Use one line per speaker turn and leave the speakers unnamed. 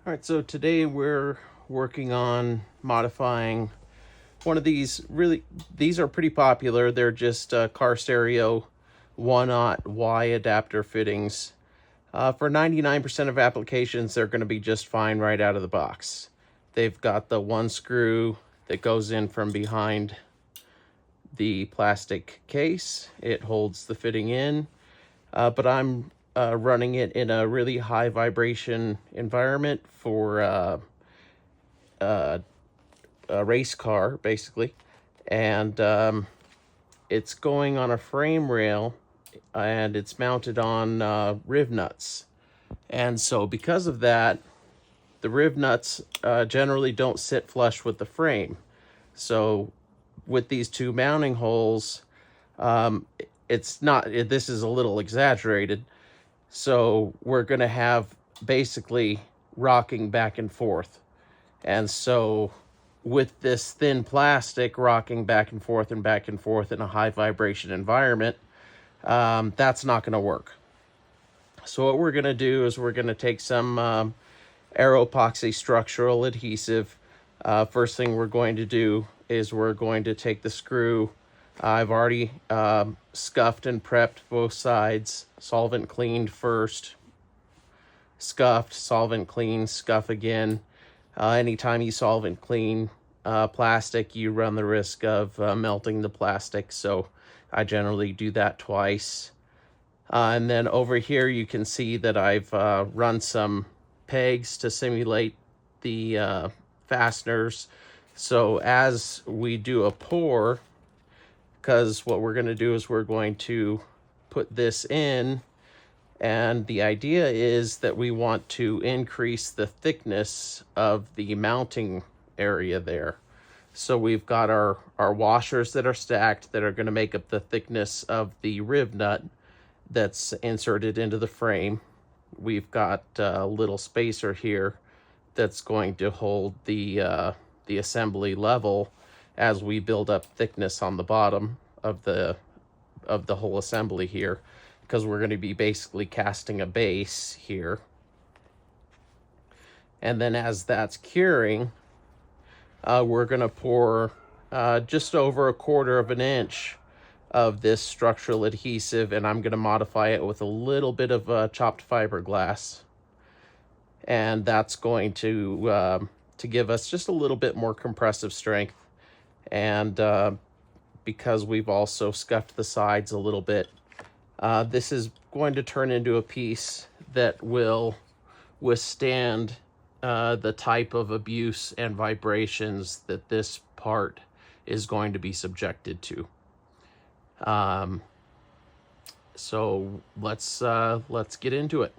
All right, so today we're working on modifying one of these. These are pretty popular. They're just car stereo 1/0 Y adapter fittings. For 99% of applications, they're going to be just fine right out of the box. They've got the one screw that goes in from behind the plastic case. It holds the fitting in, but I'm running it in a really high vibration environment for a race car, basically. And it's going on a frame rail, and it's mounted on riv nuts. And so because of that, the riv nuts generally don't sit flush with the frame. So with these two mounting holes, it's not, this is a little exaggerated. So we're going to have basically rocking back and forth. And so with this thin plastic rocking back and forth in a high vibration environment, that's not going to work. So what we're going to do is we're going to take some aero epoxy structural adhesive. First thing we're going to do is we're going to take the screw. I've already scuffed and prepped both sides, solvent cleaned first, scuffed, solvent clean, scuff again. Anytime you solvent clean plastic, you run the risk of melting the plastic, so I generally do that twice. And then over here you can see that I've run some pegs to simulate the fasteners. So as we do a pour, because what we're going to do is we're going to put this in, and the idea is that we want to increase the thickness of the mounting area there. So we've got our washers that are stacked that are going to make up the thickness of the riv nut that's inserted into the frame. We've got a little spacer here that's going to hold the assembly level as we build up thickness on the bottom of the whole assembly here, because we're going to be basically casting a base here. And then as that's curing, we're going to pour just over 1/4 of an inch of this structural adhesive, and I'm going to modify it with a little bit of chopped fiberglass. And that's going to give us just a little bit more compressive strength. And because we've also scuffed the sides a little bit, this is going to turn into a piece that will withstand the type of abuse and vibrations that this part is going to be subjected to. So let's get into it.